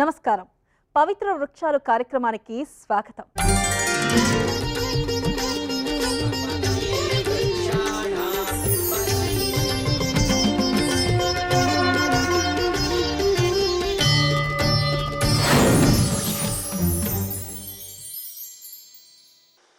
నమస్కారం. పవిత్ర వృక్షాలు కార్యక్రమానికి స్వాగతం.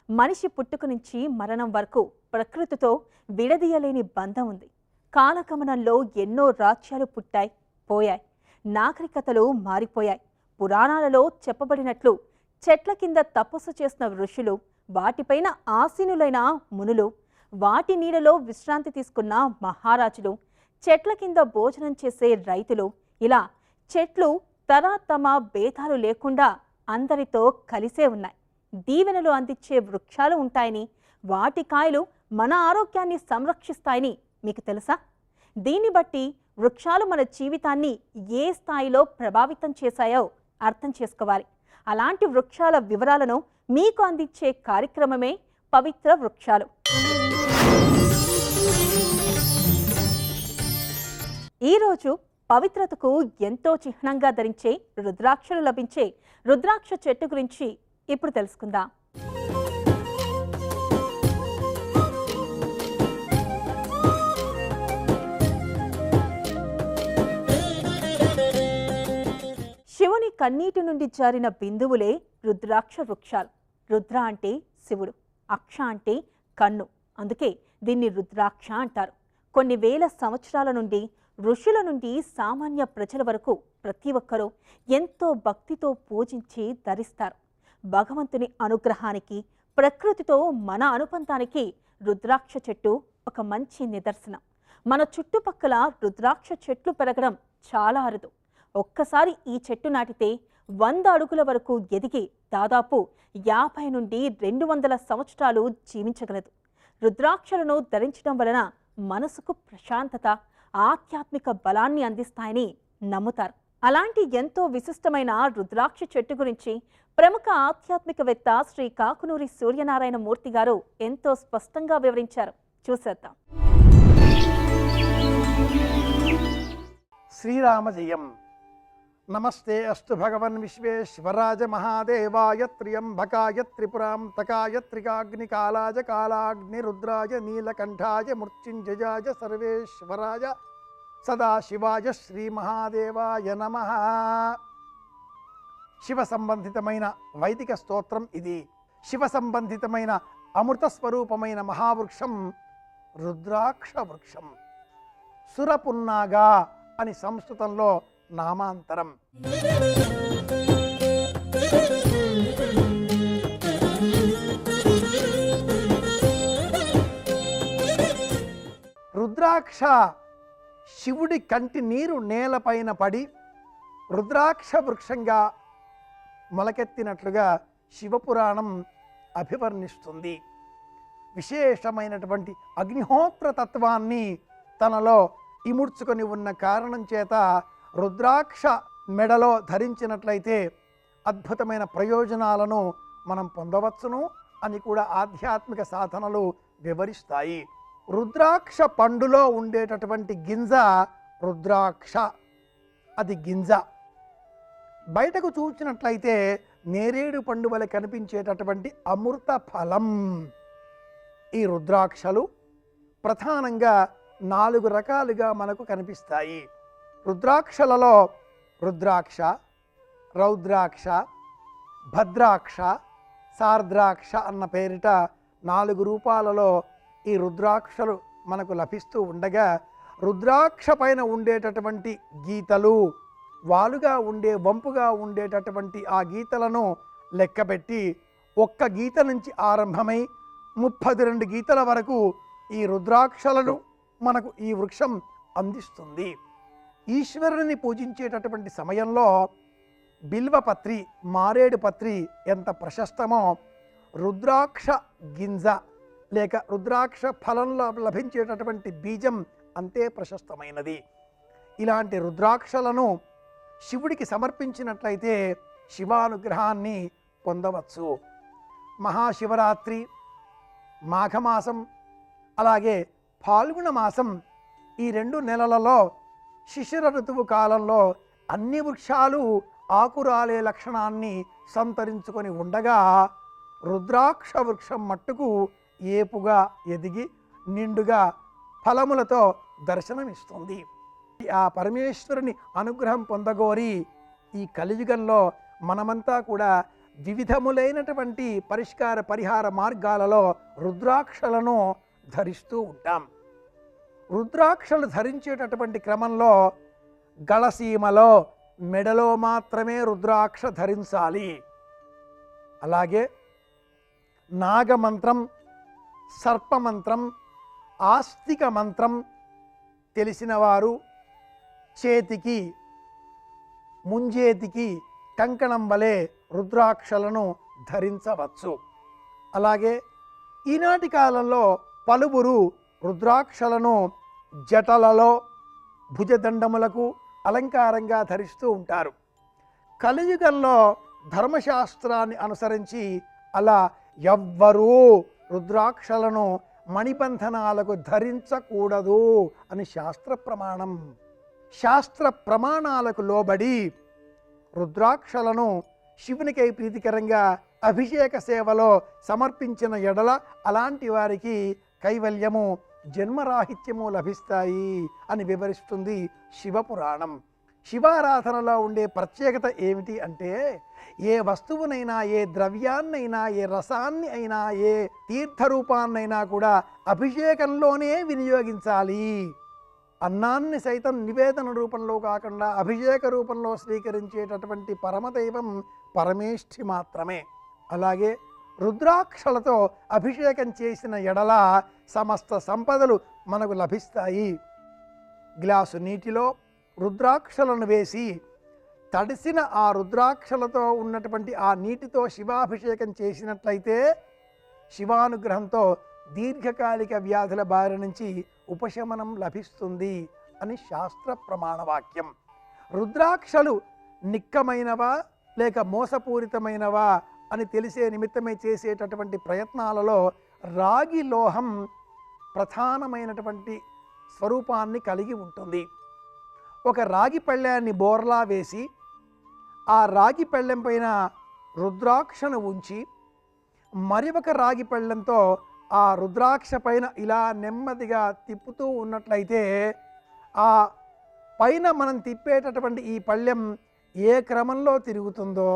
మనిషి పుట్టుక నుంచి మరణం వరకు ప్రకృతితో విడదీయలేని బంధం ఉంది. కాలగమనంలో ఎన్నో రాజ్యాలు పుట్టాయి, పోయాయి. నాగరికతలు మారిపోయాయి. పురాణాలలో చెప్పబడినట్లు చెట్ల కింద తపస్సు చేసిన ఋషులు, వాటిపైన ఆసీనులైన మునులు, వాటి నీడలో విశ్రాంతి తీసుకున్న మహారాజులు, చెట్ల కింద భోజనం చేసే రైతులు, ఇలా చెట్లు తమ భేదాలు లేకుండా అందరితో కలిసే ఉన్నాయి. దీవెనలు అందించే వృక్షాలు ఉంటాయని, వాటి కాయలు మన ఆరోగ్యాన్ని సంరక్షిస్తాయని మీకు తెలుసా? దీన్ని బట్టి వృక్షాలు మన జీవితాన్ని ఏ స్థాయిలో ప్రభావితం చేశాయో అర్థం చేసుకోవాలి. అలాంటి వృక్షాల వివరాలను మీకు అందించే కార్యక్రమమే పవిత్ర వృక్షాలు. ఈరోజు పవిత్రతకు ఎంతో చిహ్నంగా ధరించే రుద్రాక్షలు లభించే రుద్రాక్ష చెట్టు గురించి ఇప్పుడు తెలుసుకుందాం. శివుని కన్నీటి నుండి జారిన బిందువులే రుద్రాక్ష వృక్షాలు. రుద్ర అంటే శివుడు, అక్ష అంటే కన్ను, అందుకే దీన్ని రుద్రాక్ష అంటారు. కొన్ని వేల సంవత్సరాల నుండి ఋషుల నుండి సామాన్య ప్రజల వరకు ప్రతి ఒక్కరూ ఎంతో భక్తితో పూజించి ధరిస్తారు. భగవంతుని అనుగ్రహానికి, ప్రకృతితో మన అనుబంధానికి రుద్రాక్ష చెట్టు ఒక మంచి నిదర్శనం. మన చుట్టుపక్కల రుద్రాక్ష చెట్లు పెరగడం చాలా అరుదు. ఒక్కసారి ఈ చెట్టు నాటితే 100 అడుగుల వరకు ఎదిగి దాదాపు 50 నుండి 200 సంవత్సరాలు జీవించగలదు. రుద్రాక్షలను ధరించడం వలన మనసుకు ప్రశాంతత, ఆధ్యాత్మిక బలాన్ని అందిస్తాయని నమ్ముతారు. అలాంటి ఎంతో విశిష్టమైన రుద్రాక్ష చెట్టు గురించి ప్రముఖ ఆధ్యాత్మికవేత్త శ్రీ కాకునూరి సూర్యనారాయణ మూర్తి గారు ఎంతో స్పష్టంగా వివరించారు. చూసేద్దాం. శ్రీరామ జయం. నమస్తే అస్తు భగవన్ విశ్వేశ్వరాజ మహాదేవాయ త్ర్యంబకాయ త్రిపురాంతకాయ త్రికాగ్నికాలాయ కాలాగ్ని రుద్రాయ నీలకంఠాయ మృత్యుంజయాయ సర్వేశ్వరాయ సదాశివాయ శ్రీ మహాదేవాయ నమః. శివ సంబంధితమైన వైదిక స్తోత్రం ఇది. శివ సంబంధితమైన అమృత స్వరూపమైన మహావృక్షం రుద్రాక్ష వృక్షం. సురపున్నాగా అని సంస్కృతంలో నామాంతరం. రుద్రాక్ష శివుడి కంటి నీరు నేలపైన పడి రుద్రాక్ష వృక్షంగా మొలకెత్తినట్లుగా శివపురాణం అభివర్ణిస్తుంది. విశేషమైనటువంటి అగ్నిహోత్ర తత్వాన్ని తనలో ఇముడ్చుకొని ఉన్న కారణం చేత రుద్రాక్ష మెడలో ధరించినట్లయితే అద్భుతమైన ప్రయోజనాలను మనం పొందవచ్చును అని కూడా ఆధ్యాత్మిక సాధనలు వివరిస్తాయి. రుద్రాక్ష పండులో ఉండేటటువంటి గింజ రుద్రాక్ష, అది గింజ. బయటకు చూసినట్లయితే నేరేడు పండు వలె కనిపించేటటువంటి అమృత ఫలం. ఈ రుద్రాక్షలు ప్రధానంగా 4 రకాలుగా మనకు కనిపిస్తాయి. రుద్రాక్షలలో రుద్రాక్ష, రౌద్రాక్ష, భద్రాక్ష, సార్ద్రాక్ష అన్న పేరిట 4 రూపాలలో ఈ రుద్రాక్షలు మనకు లభిస్తూ ఉండగా, రుద్రాక్ష పైన ఉండేటటువంటి గీతలు, వాలుగా ఉండే వంపుగా ఉండేటటువంటి ఆ గీతలను లెక్కపెట్టి 1 గీత నుంచి ఆరంభమై 32 గీతల వరకు ఈ రుద్రాక్షలను మనకు ఈ వృక్షం అందిస్తుంది. ఈశ్వరుని పూజించేటటువంటి సమయంలో బిల్వపత్రి, మారేడు పత్రి ఎంత ప్రశస్తమో రుద్రాక్ష గింజ లేక రుద్రాక్ష ఫలంలో లభించేటటువంటి బీజం అంతే ప్రశస్తమైనది. ఇలాంటి రుద్రాక్షలను శివుడికి సమర్పించినట్లయితే శివానుగ్రహాన్ని పొందవచ్చు. మహాశివరాత్రి, మాఘమాసం, అలాగే ఫాల్గుణ మాసం, ఈ 2 నెలలలో శిశిర ఋతువు కాలంలో అన్ని వృక్షాలు ఆకురాలే లక్షణాన్ని సంతరించుకొని ఉండగా రుద్రాక్ష వృక్షం మట్టుకు ఏపుగా ఎదిగి నిండుగా ఫలములతో దర్శనమిస్తుంది. ఆ పరమేశ్వరుని అనుగ్రహం పొందగోరి ఈ కలియుగంలో మనమంతా కూడా వివిధములైనటువంటి పరిష్కార పరిహార మార్గాలలో రుద్రాక్షలను ధరిస్తూ ఉంటాం. రుద్రాక్షలు ధరించేటటువంటి క్రమంలో గళసీమలో మెడలో మాత్రమే రుద్రాక్ష ధరించాలి. అలాగే నాగమంత్రం, సర్పమంత్రం, ఆస్తిక మంత్రం తెలిసిన వారు చేతికి ముంజేతికి కంకణం వలె రుద్రాక్షలను ధరించవచ్చు. అలాగే ఈనాటి కాలంలో పలువురు రుద్రాక్షలను జటలలో భుజదండములకు అలంకారంగా ధరిస్తూ ఉంటారు. కలియుగంలో ధర్మశాస్త్రాన్ని అనుసరించి అలా ఎవ్వరూ రుద్రాక్షలను మణిబంధనాలకు ధరించకూడదు అని శాస్త్ర ప్రమాణం. శాస్త్ర ప్రమాణాలకు లోబడి రుద్రాక్షలను శివునికై ప్రీతికరంగా అభిషేక సేవలో సమర్పించిన ఎడల అలాంటి వారికి కైవల్యము, జన్మరాహిత్యము లభిస్తాయి అని వివరిస్తుంది శివపురాణం. శివారాధనలో ఉండే ప్రత్యేకత ఏమిటి అంటే, ఏ వస్తువునైనా, ఏ ద్రవ్యాన్నైనా, ఏ రసాన్ని అయినా, ఏ తీర్థరూపాన్నైనా కూడా అభిషేకంలోనే వినియోగించాలి. అన్నాన్ని సైతం నివేదన రూపంలో కాకుండా అభిషేక రూపంలో స్వీకరించేటటువంటి పరమదైవం పరమేష్ఠి మాత్రమే. అలాగే రుద్రాక్షలతో అభిషేకం చేసిన ఎడల సమస్త సంపదలు మనకు లభిస్తాయి. గ్లాసు నీటిలో రుద్రాక్షలను వేసి తడిసిన ఆ రుద్రాక్షలతో ఉన్నటువంటి ఆ నీటితో శివాభిషేకం చేసినట్లయితే శివానుగ్రహంతో దీర్ఘకాలిక వ్యాధుల బారి నుంచి ఉపశమనం లభిస్తుంది అని శాస్త్ర ప్రమాణవాక్యం. రుద్రాక్షలు నిక్కమైనవా లేక మోసపూరితమైనవా అని తెలిసే నిమిత్తమే చేసేటటువంటి ప్రయత్నాలలో రాగి లోహం ప్రధానమైనటువంటి స్వరూపాన్ని కలిగి ఉంటుంది. ఒక రాగి పళ్ళెన్ని బోర్లా వేసి ఆ రాగి పళ్ళెం పైన రుద్రాక్షను ఉంచి మరి ఒక రాగి పళ్ళెంతో ఆ రుద్రాక్ష పైన ఇలా నెమ్మదిగా తిప్పుతూ ఉన్నట్లయితే ఆ పైన మనం తిప్పేటటువంటి ఈ పళ్ళెం ఏ క్రమంలో తిరుగుతుందో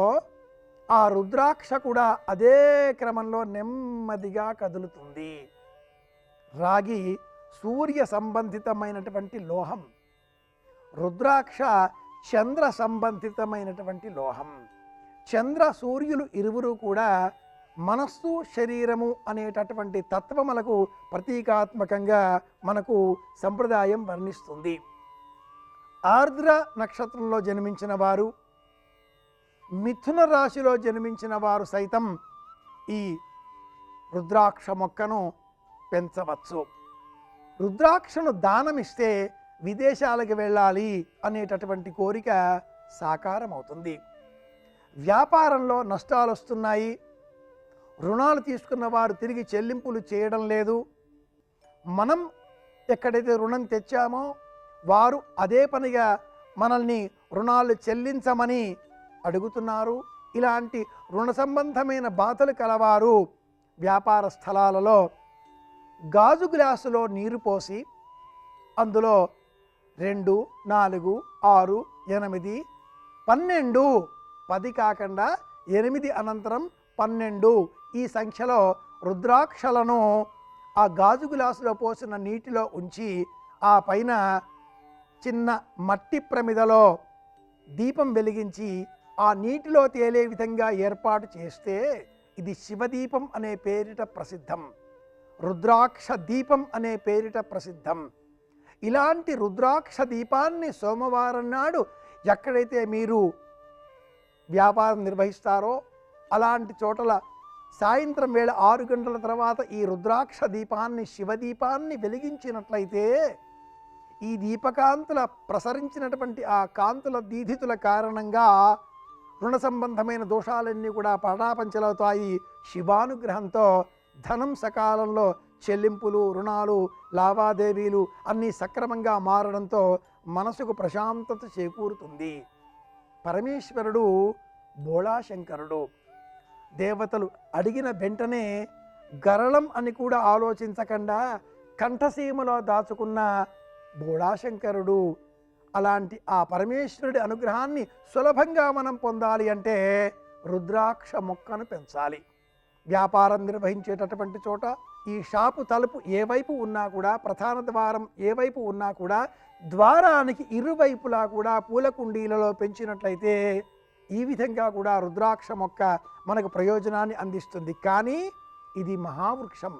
ఆ రుద్రాక్ష కూడా అదే క్రమంలో నెమ్మదిగా కదులుతుంది. రాగి సూర్య సంబంధితమైనటువంటి లోహం, రుద్రాక్ష చంద్ర సంబంధితమైనటువంటి లోహం. చంద్ర సూర్యులు ఇరువురు కూడా మనస్సు శరీరము అనేటటువంటి తత్వములకు ప్రతీకాత్మకంగా మనకు సంప్రదాయం వర్ణిస్తుంది. ఆర్ద్ర నక్షత్రంలో జన్మించిన వారు, మిథున రాశిలో జన్మించిన వారు సైతం ఈ రుద్రాక్ష మొక్కను పెంచవచ్చు. రుద్రాక్షను దానమిస్తే విదేశాలకు వెళ్ళాలి అనేటటువంటి కోరిక సాకారం అవుతుంది. వ్యాపారంలో నష్టాలు వస్తున్నాయి, రుణాలు తీసుకున్న వారు తిరిగి చెల్లింపులు చేయడం లేదు, మనం ఎక్కడైతే రుణం తెచ్చామో వారు అదే పనిగా మనల్ని రుణాలు చెల్లించమని అడుగుతున్నారు. ఇలాంటి రుణ సంబంధమైన బాధలు కలవారు వ్యాపార స్థలాలలో గాజు గ్లాసులో నీరు పోసి అందులో 2, 4, 6, 8, 12, 10 కాకుండా 8 అనంతరం 12 ఈ సంఖ్యలో రుద్రాక్షలను ఆ గాజు గ్లాసులో పోసిన నీటిలో ఉంచి ఆ పైన చిన్న మట్టి ప్రమిదలో దీపం వెలిగించి ఆ నీటిలో తేలే విధంగా ఏర్పాటు చేస్తే ఇది శివదీపం అనే పేరిట ప్రసిద్ధం, రుద్రాక్ష దీపం అనే పేరిట ప్రసిద్ధం. ఇలాంటి రుద్రాక్ష దీపాన్ని సోమవారం నాడు ఎక్కడైతే మీరు వ్యాపారం నిర్వహిస్తారో అలాంటి చోటల సాయంత్రం వేళ 6 గంటల తర్వాత ఈ రుద్రాక్ష దీపాన్ని, శివదీపాన్ని వెలిగించినట్లయితే ఈ దీపకాంతుల ప్రసరించినటువంటి ఆ కాంతుల దీధితుల కారణంగా రుణ సంబంధమైన దోషాలన్నీ కూడా పటాపంచలవుతాయి. శివానుగ్రహంతో ధనం సకాలంలో చెల్లింపులు, రుణాలు, లావాదేవీలు అన్నీ సక్రమంగా మారడంతో మనసుకు ప్రశాంతత చేకూరుతుంది. పరమేశ్వరుడు బోళాశంకరుడు. దేవతలు అడిగిన వెంటనే గరళం అని కూడా ఆలోచించకుండా కంఠసీమలో దాచుకున్న బోళాశంకరుడు. అలాంటి ఆ పరమేశ్వరుడి అనుగ్రహాన్ని సులభంగా మనం పొందాలి అంటే రుద్రాక్ష మొక్కను పెంచాలి. వ్యాపారం నిర్వహించేటటువంటి చోట ఈ షాపు తలుపు ఏ వైపు ఉన్నా కూడా, ప్రధాన ద్వారం ఏ వైపు ఉన్నా కూడా, ద్వారానికి ఇరువైపులా కూడా పూల కుండీలలో పెంచినట్లయితే ఈ విధంగా కూడా రుద్రాక్ష మొక్క మనకు ప్రయోజనాన్ని అందిస్తుంది. కానీ ఇది మహావృక్షం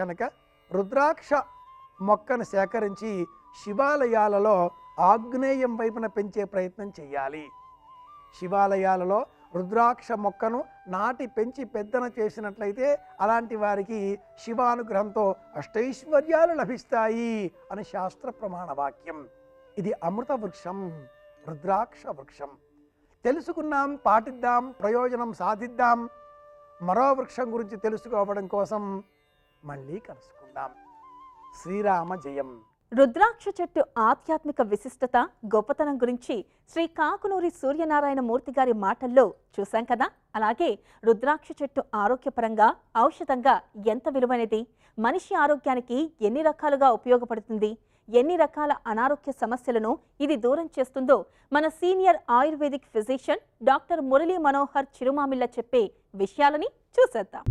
కనుక రుద్రాక్ష మొక్కను సేకరించి శివాలయాలలో ఆగ్నేయం వైపున పెంచే ప్రయత్నం చేయాలి. శివాలయాలలో రుద్రాక్ష మొక్కను నాటి పెంచి పెద్దన చేసినట్లయితే అలాంటి వారికి శివానుగ్రహంతో అష్టైశ్వర్యాలు లభిస్తాయి అని శాస్త్ర ప్రమాణ వాక్యం. ఇది అమృత వృక్షం, రుద్రాక్ష వృక్షం. తెలుసుకున్నాం, పాటిద్దాం, ప్రయోజనం సాధిద్దాం. మరో వృక్షం గురించి తెలుసుకోవడం కోసం మళ్ళీ కలుసుకుందాం. శ్రీరామ జయం. రుద్రాక్ష చెట్టు ఆధ్యాత్మిక విశిష్టత, గొప్పతనం గురించి శ్రీ కాకునూరి సూర్యనారాయణ మూర్తి గారి మాటల్లో చూశాం కదా. అలాగే రుద్రాక్ష చెట్టు ఆరోగ్యపరంగా, ఔషధంగా ఎంత విలువైనది, మనిషి ఆరోగ్యానికి ఎన్ని రకాలుగా ఉపయోగపడుతుంది, ఎన్ని రకాల అనారోగ్య సమస్యలను ఇది దూరం చేస్తుందో మన senior ayurvedic physician doctor Murali Manohar Chirumamilla చెప్పే విషయాలని చూసేద్దాం.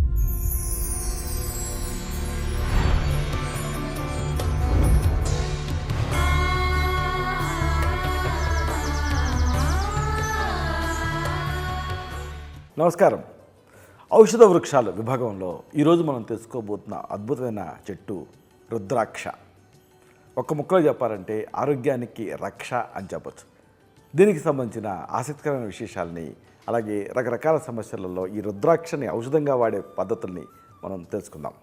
నమస్కారం. ఔషధ వృక్షాల విభాగంలో ఈరోజు మనం తెలుసుకోబోతున్న అద్భుతమైన చెట్టు రుద్రాక్ష. ఒక్క ముక్కలో చెప్పాలంటే ఆరోగ్యానికి రక్ష అని చెప్పచ్చు. దీనికి సంబంధించిన ఆసక్తికరమైన విశేషాలని, అలాగే రకరకాల సమస్యలలో ఈ రుద్రాక్షని ఔషధంగా వాడే పద్ధతుల్ని మనం తెలుసుకుందాం.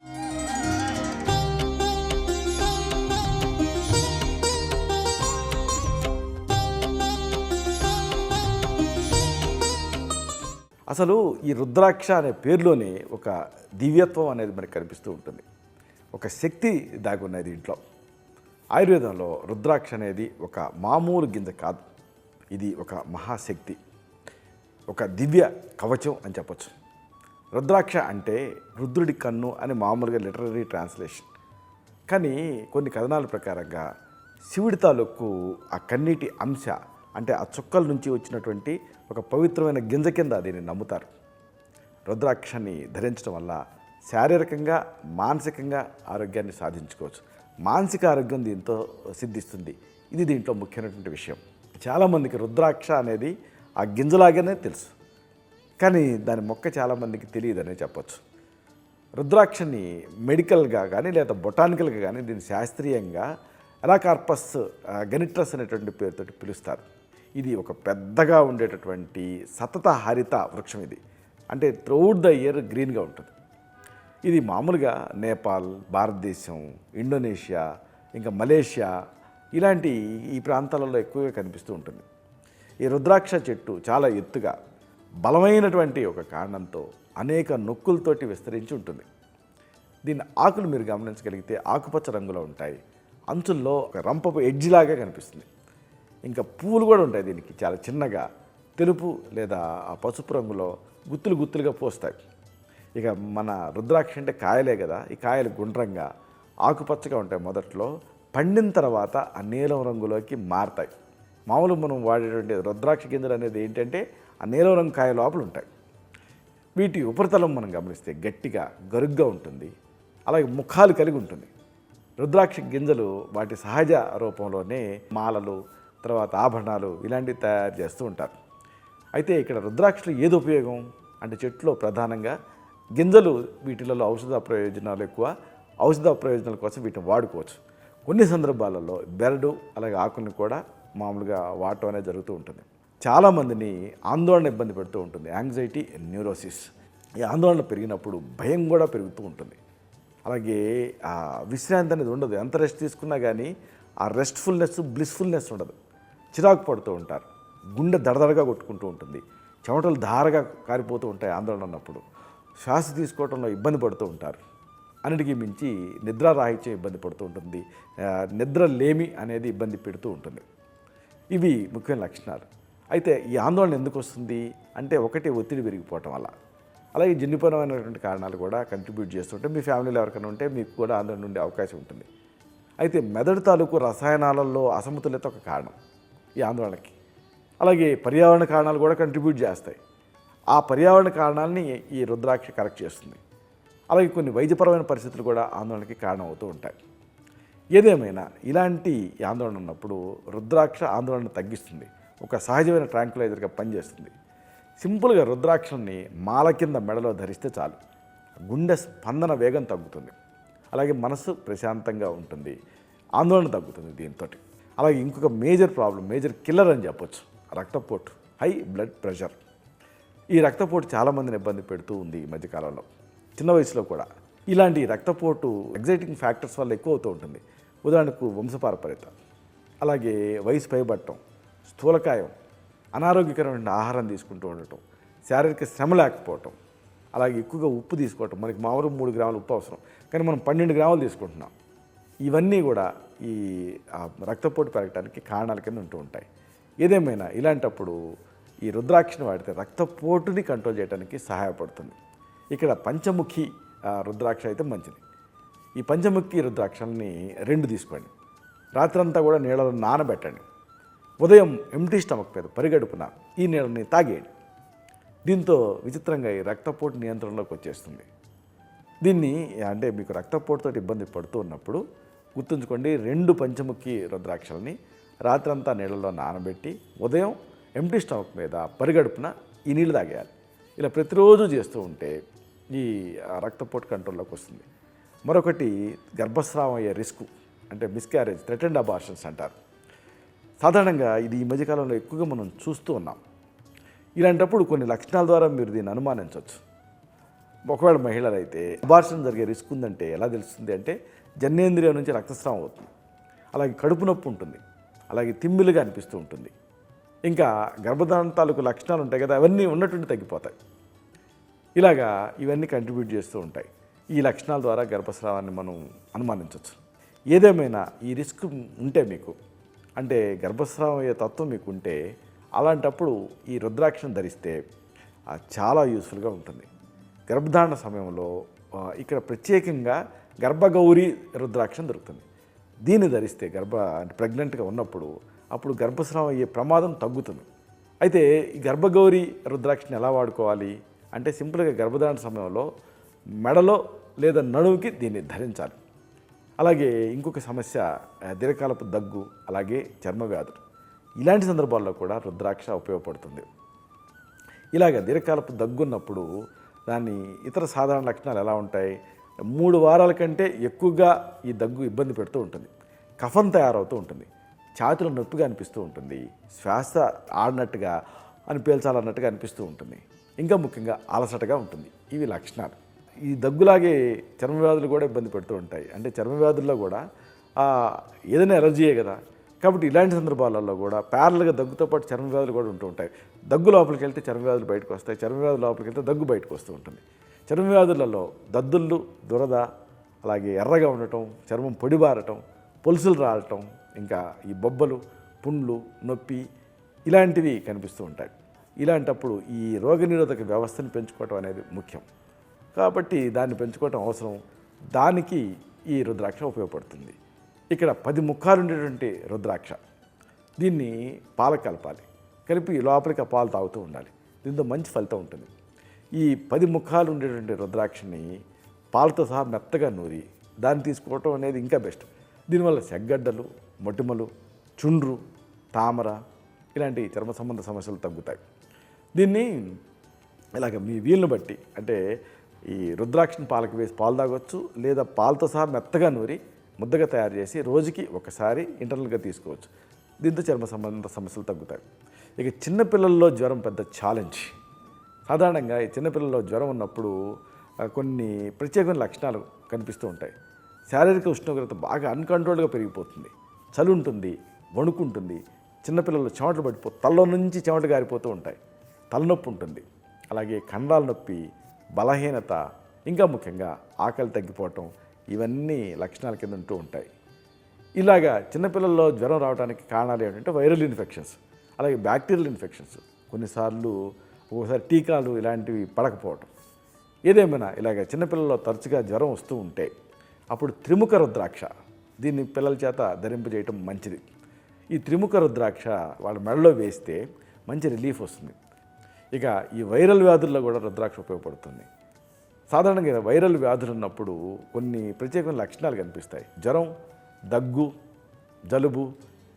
అసలు ఈ రుద్రాక్ష అనే పేరులోనే ఒక దివ్యత్వం అనేది మనకు కనిపిస్తూ ఉంటుంది. ఒక శక్తి దాగున్నది దీంట్లో. ఆయుర్వేదంలో రుద్రాక్ష అనేది ఒక మామూలు గింజ కాదు, ఇది ఒక మహాశక్తి, ఒక దివ్య కవచం అని చెప్పచ్చు. రుద్రాక్ష అంటే రుద్రుడి కన్ను అని మామూలుగా లిటరరీ ట్రాన్స్లేషన్. కానీ కొన్ని కథనాల ప్రకారంగా శివుడి తాలూకు ఆ కన్నీటి అంశ, అంటే ఆ చుక్కల నుంచి వచ్చినటువంటి ఒక పవిత్రమైన గింజ కింద దీన్ని నమ్ముతారు. రుద్రాక్షని ధరించడం వల్ల శారీరకంగా, మానసికంగా ఆరోగ్యాన్ని సాధించుకోవచ్చు. మానసిక ఆరోగ్యం దీంతో సిద్ధిస్తుంది. ఇది దీంట్లో ముఖ్యమైనటువంటి విషయం. చాలామందికి రుద్రాక్ష అనేది ఆ గింజలాగానే తెలుసు, కానీ దాని మొక్క చాలామందికి తెలియదనే చెప్పచ్చు. రుద్రాక్షని మెడికల్గా కానీ లేదా బొటానికల్గా కానీ దీన్ని శాస్త్రీయంగా ఎలాకార్పస్ గనిట్రస్ అనేటువంటి పేరుతో పిలుస్తారు. ఇది ఒక పెద్దగా ఉండేటటువంటి సతత హరిత వృక్షం. ఇది అంటే త్రూఅవుట్ ద ఇయర్ గ్రీన్గా ఉంటుంది. ఇది మామూలుగా నేపాల్, భారతదేశం, ఇండోనేషియా, ఇంకా మలేషియా ఇలాంటి ఈ ప్రాంతాలలో ఎక్కువగా కనిపిస్తూ ఉంటుంది. ఈ రుద్రాక్ష చెట్టు చాలా ఎత్తుగా బలమైనటువంటి ఒక కాండంతో అనేక నొక్కులతోటి విస్తరించి ఉంటుంది. దీని ఆకులు మీరు గమనించగలిగితే ఆకుపచ్చ రంగులో ఉంటాయి. అంచుల్లో ఒక రంపపు ఎడ్జిలాగా కనిపిస్తుంది. ఇంకా పువ్వులు కూడా ఉంటాయి దీనికి, చాలా చిన్నగా తెలుపు లేదా పసుపు రంగులో గుత్తులు గుత్తులుగా పోస్తాయి. ఇక మన రుద్రాక్ష అంటే కాయలే కదా, ఈ కాయలు గుండ్రంగా ఆకుపచ్చగా ఉంటాయి మొదట్లో, పండిన తర్వాత ఆ నీలం రంగులోకి మారతాయి. మామూలుగా మనం వాడేటువంటి రుద్రాక్ష గింజలు అనేది ఏంటంటే ఆ నీలం రంగు కాయ లోపల ఉంటాయి. వీటి ఉపరితలం మనం గమనిస్తే గట్టిగా గరుగ్గా ఉంటుంది, అలాగే ముఖాలు కలిగి ఉంటుంది. రుద్రాక్ష గింజలు వాటి సహజ రూపంలోనే మాలలు, తర్వాత ఆభరణాలు ఇలాంటివి తయారు చేస్తూ ఉంటారు. అయితే ఇక్కడ రుద్రాక్షలు ఏది ఉపయోగం అంటే చెట్లో ప్రధానంగా గింజలు, వీటిలలో ఔషధ ప్రయోజనాలు ఎక్కువ. ఔషధ ప్రయోజనాల కోసం వీటిని వాడుకోవచ్చు. కొన్ని సందర్భాలలో బెరడు అలాగే ఆకుల్ని కూడా మామూలుగా వాడటం అనేది జరుగుతూ ఉంటుంది. చాలామందిని ఆందోళన ఇబ్బంది పెడుతూ ఉంటుంది, యాంగ్జైటీ, న్యూరోసిస్. ఈ ఆందోళన పెరిగినప్పుడు భయం కూడా పెరుగుతూ ఉంటుంది. అలాగే ఆ విశ్రాంతి అనేది ఉండదు. ఎంత రెస్ట్ తీసుకున్నా కానీ ఆ రెస్ట్ఫుల్నెస్, బ్లిస్ఫుల్నెస్ ఉండదు. చిరాకు పడుతూ ఉంటారు, గుండె దడదడగా కొట్టుకుంటూ ఉంటుంది, చెమటలు ధారగా కారిపోతూ ఉంటాయి ఆందోళన ఉన్నప్పుడు, శ్వాస తీసుకోవడంలో ఇబ్బంది పడుతూ ఉంటారు. అన్నిటికీ మించి నిద్రారాహిత్యం ఇబ్బంది పడుతూ ఉంటుంది, నిద్ర లేమి అనేది ఇబ్బంది పెడుతూ ఉంటుంది. ఇవి ముఖ్యమైన లక్షణాలు. అయితే ఈ ఆందోళన ఎందుకు వస్తుంది అంటే ఒకటి ఒత్తిడి పెరిగిపోవటం వల్ల, అలాగే జన్యుపరమైనటువంటి కారణాలు కూడా కంట్రిబ్యూట్ చేస్తుంటే మీ ఫ్యామిలీలో ఎవరికైనా ఉంటే మీకు కూడా ఆందోళన ఉండే అవకాశం ఉంటుంది. అయితే మెదడు తాలూకు రసాయనాలలో అసమతుల్యత ఒక కారణం ఈ ఆందోళనకి. అలాగే పర్యావరణ కారణాలు కూడా కంట్రిబ్యూట్ చేస్తాయి. ఆ పర్యావరణ కారణాలని ఈ రుద్రాక్ష కరెక్ట్ చేస్తుంది. అలాగే కొన్ని వైద్యపరమైన పరిస్థితులు కూడా ఆందోళనకి కారణం అవుతూ ఉంటాయి. ఏదేమైనా ఇలాంటి ఆందోళన ఉన్నప్పుడు రుద్రాక్ష ఆందోళన తగ్గిస్తుంది, ఒక సహజమైన ట్రాంక్యులైజర్గా పనిచేస్తుంది. సింపుల్గా రుద్రాక్షల్ని మాల కింద మెడలో ధరిస్తే చాలు, గుండె స్పందన వేగం తగ్గుతుంది, అలాగే మనసు ప్రశాంతంగా ఉంటుంది, ఆందోళన తగ్గుతుంది దీంతో. అలాగే ఇంకొక మేజర్ ప్రాబ్లం, మేజర్ కిల్లర్ అని చెప్పొచ్చు, రక్తపోటు, హై బ్లడ్ ప్రెషర్. ఈ రక్తపోటు చాలామందిని ఇబ్బంది పెడుతూ ఉంది ఈ మధ్యకాలంలో, చిన్న వయసులో కూడా. ఇలాంటి రక్తపోటు ఎగ్జైటింగ్ ఫ్యాక్టర్స్ వల్ల ఎక్కువ అవుతూ ఉంటుంది. ఉదాహరణకు వంశపారపర్యత, అలాగే వయసు పైబట్టడం, స్థూలకాయం, అనారోగ్యకరమైన ఆహారం తీసుకుంటూ ఉండటం, శారీరక శ్రమ లేకపోవటం, అలాగే ఎక్కువగా ఉప్పు తీసుకోవటం. మనకి మామూలు 3 గ్రాముల ఉప్పు అవసరం, కానీ మనం 12 గ్రాములు తీసుకుంటున్నాం. ఇవన్నీ కూడా ఈ రక్తపోటు పెరగడానికి కారణాల కింద ఉంటూ ఉంటాయి. ఏదేమైనా ఇలాంటప్పుడు ఈ రుద్రాక్షని వాడితే రక్తపోటుని కంట్రోల్ చేయడానికి సహాయపడుతుంది. ఇక్కడ పంచముఖి రుద్రాక్ష అయితే మంచిది. ఈ పంచముఖి రుద్రాక్షల్ని 2 తీసుకోండి, రాత్రంతా కూడా నీళ్ళలో నానబెట్టండి, ఉదయం ఎంటీ స్టమక్ మీద పరిగడుపున ఈ నీళ్ళని తాగేయండి. దీంతో విచిత్రంగా ఈ రక్తపోటు నియంత్రణలోకి వచ్చేస్తుంది. దీన్ని అంటే మీకు రక్తపోటుతో ఇబ్బంది పడుతూ ఉన్నప్పుడు గుర్తుంచుకోండి, 2 పంచముఖి రుద్రాక్షల్ని రాత్రంతా నీళ్ళలో నానబెట్టి ఉదయం ఎంటీ స్టమక్ మీద పరిగడుపున ఈ నీళ్ళు తాగేయాలి. ఇలా ప్రతిరోజు చేస్తూ ఉంటే ఈ రక్తపోటు కంట్రోల్లోకి వస్తుంది. మరొకటి గర్భస్రావం అయ్యే రిస్క్, అంటే మిస్క్యారేజ్, థ్రెటెండ్ అబార్షన్స్ అంటారు. సాధారణంగా ఇది ఈ మధ్యకాలంలో ఎక్కువగా మనం చూస్తూ ఉన్నాం. ఇలాంటప్పుడు కొన్ని లక్షణాల ద్వారా మీరు దీన్ని అనుమానించవచ్చు. ఒకవేళ మహిళలు అయితే అబార్షన్ జరిగే రిస్క్ ఉందంటే ఎలా తెలుస్తుంది అంటే, జననేంద్రియం నుంచి రక్తస్రావం అవుతుంది, అలాగే కడుపు నొప్పి ఉంటుంది, అలాగే తిమ్మిలుగా అనిపిస్తూ ఉంటుంది, ఇంకా గర్భధారణ తాలూకు లక్షణాలు ఉంటాయి కదా, అవన్నీ ఉన్నటువంటి తగ్గిపోతాయి. ఇలాగా ఇవన్నీ కంట్రిబ్యూట్ చేస్తూ ఉంటాయి. ఈ లక్షణాల ద్వారా గర్భస్రావాన్ని మనం అనుమానించవచ్చు. ఏదేమైనా ఈ రిస్క్ ఉంటే మీకు, అంటే గర్భస్రావం అయ్యే తత్వం మీకు ఉంటే, అలాంటప్పుడు ఈ రుద్రాక్షను ధరిస్తే చాలా యూస్ఫుల్గా ఉంటుంది. గర్భధారణ సమయంలో ఇక్కడ ప్రత్యేకంగా గర్భగౌరి రుద్రాక్షం దొరుకుతుంది. దీన్ని ధరిస్తే అంటే ప్రెగ్నెంట్గా ఉన్నప్పుడు అప్పుడు గర్భస్రావం అయ్యే ప్రమాదం తగ్గుతుంది. అయితే ఈ గర్భగౌరి రుద్రాక్షని ఎలా వాడుకోవాలి అంటే, సింపుల్గా గర్భధారణ సమయంలో మెడలో లేదా నడుముకి దీన్ని ధరించాలి. అలాగే ఇంకొక సమస్య దీర్ఘకాలపు దగ్గు, అలాగే చర్మ వ్యాధులు. ఇలాంటి సందర్భాల్లో కూడా రుద్రాక్ష ఉపయోగపడుతుంది. ఇలాగ దీర్ఘకాలపు దగ్గు ఉన్నప్పుడు దాన్ని ఇతర సాధారణ లక్షణాలు ఎలా ఉంటాయి, 3 వారాల కంటే ఎక్కువగా ఈ దగ్గు ఇబ్బంది పెడుతూ ఉంటుంది, కఫం తయారవుతూ ఉంటుంది, ఛాతీలో నొప్పిగా అనిపిస్తూ ఉంటుంది, శ్వాస ఆడినట్టుగా పీల్చాలన్నట్టుగా అనిపిస్తూ ఉంటుంది, ఇంకా ముఖ్యంగా అలసటగా ఉంటుంది. ఇవి లక్షణాలు. ఈ దగ్గులాగే చర్మ వ్యాధులు కూడా ఇబ్బంది పెడుతూ ఉంటాయి. అంటే చర్మ వ్యాధుల్లో కూడా ఏదైనా ఎలర్జీయే కదా, కాబట్టి ఇలాంటి సందర్భాలలో కూడా ప్యారల్గా దగ్గుతో పాటు చర్మ వ్యాధులు కూడా ఉంటూ ఉంటాయి. దగ్గు లోపలికి వెళ్తే చర్మ వ్యాధులు బయటకు వస్తాయి, చర్మ వ్యాధులు లోపలికి వెళ్తే దగ్గు బయటకు వస్తూ ఉంటుంది. చర్మ వ్యాధులలో దద్దుళ్ళు, దురద, అలాగే ఎర్రగా ఉండటం, చర్మం పొడిబారటం, పొలుసులు రాలటం, ఇంకా ఈ బొబ్బలు, పుండ్లు, నొప్పి ఇలాంటివి కనిపిస్తూ ఉంటాయి. ఇలాంటప్పుడు ఈ రోగనిరోధక వ్యవస్థను పెంచుకోవటం అనేది ముఖ్యం. కాబట్టి దాన్ని పెంచుకోవటం అవసరం. దానికి ఈ రుద్రాక్ష ఉపయోగపడుతుంది. ఇక్కడ 10 ముఖాలు ఉండేటువంటి రుద్రాక్ష, దీన్ని పాలు కలపాలి, కలిపి లోపలికి ఆ పాలు తాగుతూ ఉండాలి. దీంతో మంచి ఫలితం ఉంటుంది. ఈ 10 ముఖాలు ఉండేటువంటి రుద్రాక్షని పాలతో సహా మెత్తగా నూరి దాన్ని తీసుకోవటం అనేది ఇంకా బెస్ట్. దీనివల్ల సెగ్గడ్డలు, మొటిమలు, చుండ్రు, తామర ఇలాంటి చర్మ సంబంధ సమస్యలు తగ్గుతాయి. దీన్ని ఇలాగ మీ వీలుని బట్టి, అంటే ఈ రుద్రాక్షని పాలకు వేసి పాలు తాగొచ్చు, లేదా పాలతో సహా మెత్తగా నూరి ముద్దగా తయారు చేసి రోజుకి ఒకసారి ఇంటర్నల్గా తీసుకోవచ్చు. దీంతో చర్మ సంబంధ సమస్యలు తగ్గుతాయి. ఇక చిన్నపిల్లల్లో జ్వరం పెద్ద ఛాలెంజ్. సాధారణంగా ఈ చిన్నపిల్లల్లో జ్వరం ఉన్నప్పుడు కొన్ని ప్రత్యేకమైన లక్షణాలు కనిపిస్తూ ఉంటాయి. శారీరక ఉష్ణోగ్రత బాగా అన్కంట్రోల్డ్గా పెరిగిపోతుంది, చలి ఉంటుంది, వణుకుంటుంది, చిన్నపిల్లలు చెమటలు తలలో నుంచి చెమటలు గారిపోతూ ఉంటాయి, తలనొప్పి ఉంటుంది, అలాగే కండరాల నొప్పి, బలహీనత, ఇంకా ముఖ్యంగా ఆకలి తగ్గిపోవటం, ఇవన్నీ లక్షణాల కింద ఉంటూ ఉంటాయి. ఇలాగా చిన్నపిల్లల్లో జ్వరం రావడానికి కారణాలు ఏంటంటే వైరల్ ఇన్ఫెక్షన్స్. అలాగే బ్యాక్టీరియల్ ఇన్ఫెక్షన్స్, కొన్నిసార్లు ఒక్కోసారి టీకాలు ఇలాంటివి పడకపోవటం, ఏదేమైనా ఇలాగ చిన్నపిల్లల్లో తరచుగా జ్వరం వస్తూ ఉంటే అప్పుడు త్రిముఖ రుద్రాక్ష, దీన్ని పిల్లల చేత ధరింపజేయటం మంచిది. ఈ త్రిముఖ రుద్రాక్ష వాళ్ళ మెడలో వేస్తే మంచి రిలీఫ్ వస్తుంది. ఇక ఈ వైరల్ వ్యాధుల్లో కూడా రుద్రాక్ష ఉపయోగపడుతుంది. సాధారణంగా వైరల్ వ్యాధులు ఉన్నప్పుడు కొన్ని ప్రత్యేకమైన లక్షణాలు కనిపిస్తాయి. జ్వరం, దగ్గు, జలుబు,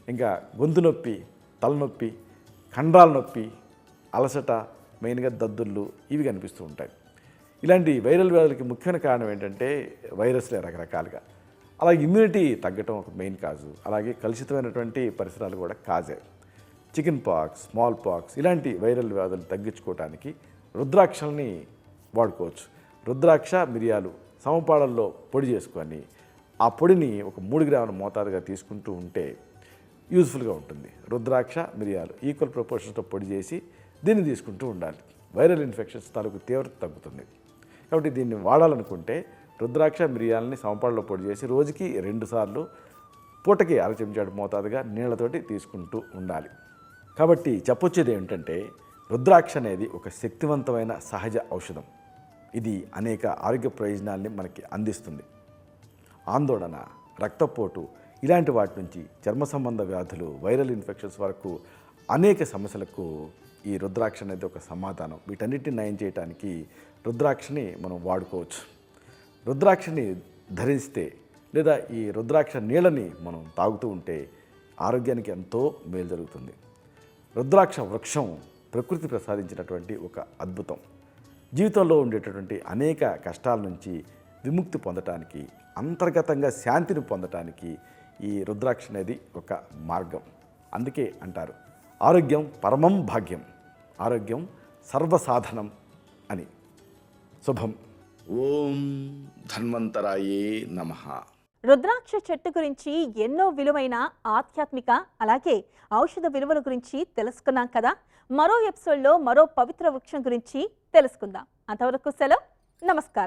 ఇంకా గొంతు నొప్పి, తలనొప్పి, కండరాల నొప్పి, అలసట, మెయిన్గా దద్దుళ్ళు ఇవి కనిపిస్తూ ఉంటాయి. ఇలాంటి వైరల్ వ్యాధులకి ముఖ్యమైన కారణం ఏంటంటే వైరస్లే రకరకాలుగా. అలాగే ఇమ్యూనిటీ తగ్గటం ఒక మెయిన్ కాజు, అలాగే కలుషితమైనటువంటి పరిసరాలు కూడా కాజే. చికెన్ పాక్స్, స్మాల్ పాక్స్ ఇలాంటి వైరల్ వ్యాధులు తగ్గించుకోవడానికి రుద్రాక్షల్ని వాడుకోవచ్చు. రుద్రాక్ష, మిరియాలు సమపాళల్లో పొడి చేసుకొని ఆ పొడిని ఒక 3 గ్రాముల మోతాదుగా తీసుకుంటూ ఉంటే యూజ్ఫుల్గా ఉంటుంది. రుద్రాక్ష, మిరియాలు ఈక్వల్ ప్రపోర్షన్స్తో పొడి చేసి దీన్ని తీసుకుంటూ ఉండాలి. వైరల్ ఇన్ఫెక్షన్స్ తాలూకు తీవ్రత తగ్గుతుంది. కాబట్టి దీన్ని వాడాలనుకుంటే రుద్రాక్ష, మిరియాలని సమపాళలో పొడి చేసి రోజుకి 2 సార్లు పూటకి 1/2 చెంచాడు మోతాదుగా నీళ్లతోటి తీసుకుంటూ ఉండాలి. కాబట్టి చెప్పొచ్చేది ఏమిటంటే రుద్రాక్ష అనేది ఒక శక్తివంతమైన సహజ ఔషధం. ఇది అనేక ఆరోగ్య ప్రయోజనాల్ని మనకి అందిస్తుంది. ఆందోళన, రక్తపోటు ఇలాంటి వాటి నుంచి చర్మ సంబంధ వ్యాధులు, వైరల్ ఇన్ఫెక్షన్స్ వరకు అనేక సమస్యలకు ఈ రుద్రాక్ష అనేది ఒక సమాధానం. వీటన్నిటిని నయం చేయడానికి రుద్రాక్షని మనం వాడుకోవచ్చు. రుద్రాక్షని ధరిస్తే లేదా ఈ రుద్రాక్ష నీళ్ళని మనం తాగుతూ ఉంటే ఆరోగ్యానికి ఎంతో మేలు జరుగుతుంది. రుద్రాక్ష వృక్షం ప్రకృతి ప్రసాదించినటువంటి ఒక అద్భుతం. జీవితంలో ఉండేటటువంటి అనేక కష్టాల నుంచి విముక్తి పొందటానికి, అంతర్గతంగా శాంతిని పొందటానికి ఈ రుద్రాక్ష అనేది ఒక మార్గం. అందుకే అంటారు ఆరోగ్యం పరమం భాగ్యం, ఆరోగ్యం సర్వసాధనం అని. శుభం. ఓం ధన్వంతరాయే నమః. రుద్రాక్ష చెట్టు గురించి ఎన్నో విలువైన ఆధ్యాత్మిక అలాగే ఔషధ విలువల గురించి తెలుసుకున్నాం కదా. మరో ఎపిసోడ్లో మరో పవిత్ర వృక్షం గురించి తెలుసుకుందాం. అంతవరకు సెలవు. నమస్కారం.